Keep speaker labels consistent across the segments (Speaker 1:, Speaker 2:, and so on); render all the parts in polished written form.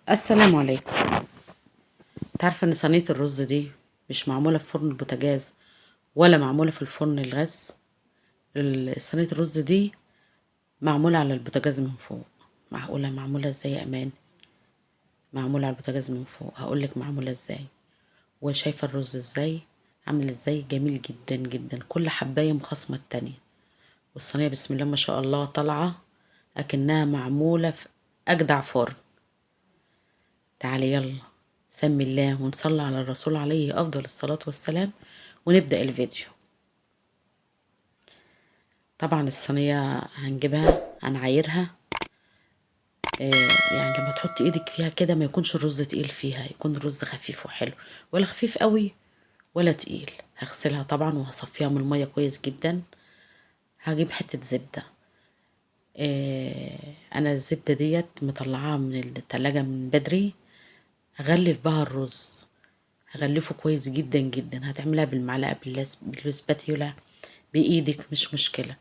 Speaker 1: السلام عليكم. انت عارفه ان صينيه الرز دي مش معموله في فرن البوتاجاز ولا معموله في الفرن الغاز. صينيه الرز دي معموله على البوتاجاز من فوق. معقوله؟ معموله ازاي يا امان؟ معموله على البوتاجاز من فوق، هقولك معموله ازاي. وشايفه الرز ازاي؟ عامل ازاي؟ جميل جدا جدا، كل حبايه مخصمه التانية. والصينيه بسم الله ما شاء الله طالعه اكنها معموله في اجدع فرن. تعالي يلا، سمي الله ونصلي على الرسول عليه افضل الصلاه والسلام ونبدا الفيديو. طبعا الصينية هنجيبها هنعايرها. يعني لما تحط ايدك فيها كده ما يكونش الرز تقيل فيها، يكون الرز خفيف وحلو، ولا خفيف قوي ولا تقيل. هغسلها طبعا وهصفيها من المية كويس جدا. هجيب حتة زبدة. انا الزبدة ديت مطلعاها من التلاجة من بدري. هغلف بها الرز، هغلفه كويس جدا جدا. هتعملها بالمعلقة بالسباتيولا بايدك مش مشكلة.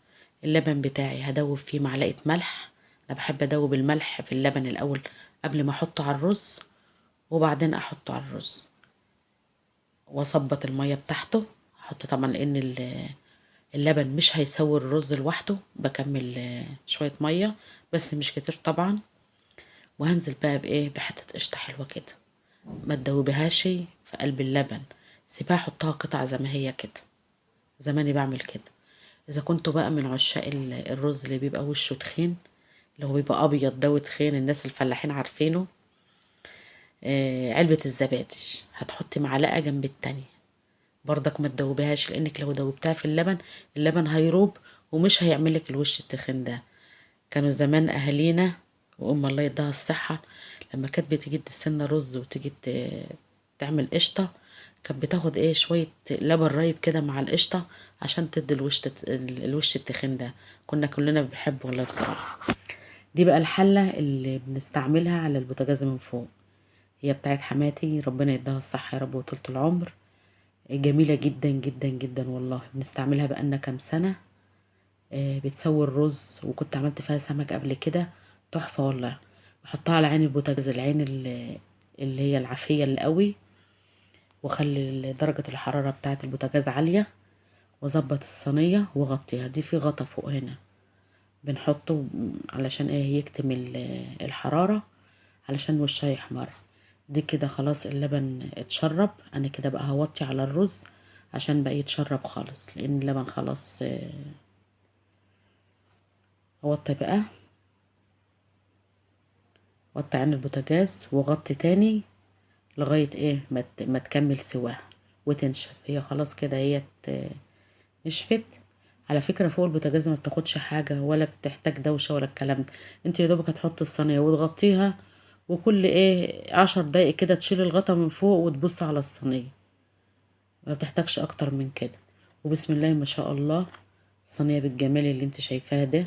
Speaker 1: اللبن بتاعي هدوب فيه معلقة ملح. انا بحب ادوب الملح في اللبن الاول قبل ما احطه على الرز، وبعدين احطه على الرز واظبط المية بتاعته. احط طبعا لان اللبن مش هيسوي الرز لوحده، بكمل شوية مية بس مش كتير طبعا. وهنزل بقى بايه، بحتة قشطة حلوة كده، ما تدوبهاش في قلب اللبن، سيبها احطها قطع زي ما هي كده. زماني بعمل كده. اذا كنتوا بقى من عشاق الرز اللي بيبقى وشه تخين، اللي هو بيبقى ابيض ده وتخين، الناس الفلاحين عارفينه. علبة الزبادي هتحطي معلقة جنب التانية، برضك ما تدوبيهاش لانك لو دوبتها في اللبن، اللبن هيروب ومش هيعملك الوش التخين ده. كانوا زمان اهالينا وام الله يديها الصحة، لما كانت بتيجي تسن رز وتيجي تعمل قشطة، كانت بتاخد ايه شوية لبن رايب كده مع القشطة عشان تدي الوش التخين ده. كنا كلنا بنحبه والله بصراحة. دي بقى الحلة اللي بنستعملها على البوتاجاز من فوق، هي بتاعت حماتي ربنا يديها الصحة يا رب وطولة العمر. جميلة جدا جدا جدا والله، بنستعملها بقالنا كام سنة. بتسوي الرز، وكنت عملت فيها سمك قبل كده تحفة والله. بحطها على عين البوتاجاز، العين اللي هي العافية اللي قوي، واخلي درجة الحرارة بتاعة البوتاجاز عالية، واظبط الصينية واغطيها. دي في غطا فوق هنا بنحطه علشان ايه، يكتم الحرارة علشان وشها يحمر. دي كده خلاص اللبن اتشرب. انا كده بقى هوطي على الرز عشان بقى يتشرب خالص، لان اللبن خلاص. هوطي بقى، وطي عين البوتاجاز وغطي تاني لغاية ايه ما تكمل سواها وتنشف. هي خلاص كده هي نشفت. على فكرة فوق البوتاجاز ما بتاخدش حاجة ولا بتحتاج دوشة ولا الكلام ده. انت يا دوبك هتحط الصينية وتغطيها، وكل ايه 10 دقايق كده تشيل الغطا من فوق وتبص على الصينية. ما بتحتاجش اكتر من كده. وبسم الله ما شاء الله، الصينية بالجمال اللي انت شايفاها ده.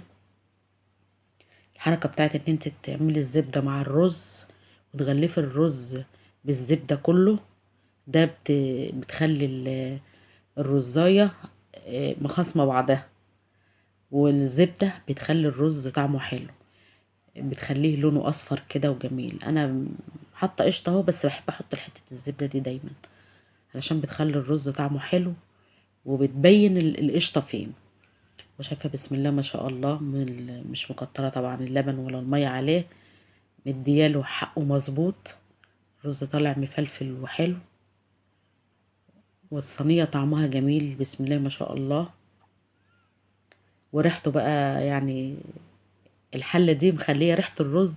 Speaker 1: الحركة بتاعت ان انت تعملي الزبدة مع الرز وتغلفي الرز بالزبدة كله، ده بتخلي الرزاية مخاصمة بعضها. والزبدة بتخلي الرز طعمه حلو، بتخليه لونه اصفر كده وجميل. انا حاطه قشطه اهو، بس بحب احط حته الزبده دي دايما علشان بتخلي الرز طعمه حلو، وبتبين القشطه فين. وشايفه بسم الله ما شاء الله، مش مكتره طبعا اللبن ولا الميه عليه، مدياله حقه مظبوط. الرز طالع مفلفل وحلو، والصينيه طعمها جميل بسم الله ما شاء الله. وريحته بقى يعني، الحله دي مخليه ريحه الرز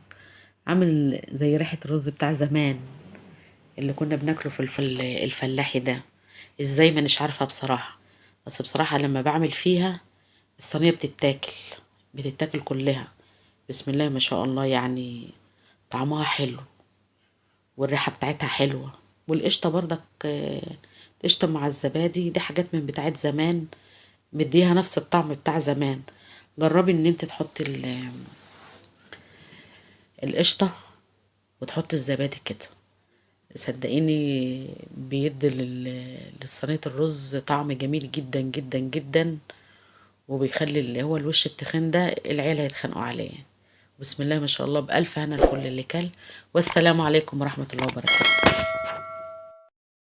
Speaker 1: عامل زي ريحه الرز بتاع زمان اللي كنا بناكله في الفلاحي ده. ازاي؟ ما نش عارفه بصراحه، بس بصراحه لما بعمل فيها الصينيه بتتاكل كلها. بسم الله ما شاء الله، يعني طعمها حلو والريحه بتاعتها حلوه. والقشطه برضك القشطه مع الزبادي دي حاجات من بتاعت زمان، مديها نفس الطعم بتاع زمان. جربي ان انت تحطي القشطه وتحطي الزبادي كده، صدقيني بيدي لصينية الرز طعم جميل جدا جدا جدا. وبيخلي اللي هو الوش التخين ده العيلة يتخانقوا عليه. بسم الله ما شاء الله، بألف هنا لكل اللي كل. والسلام عليكم ورحمة الله وبركاته.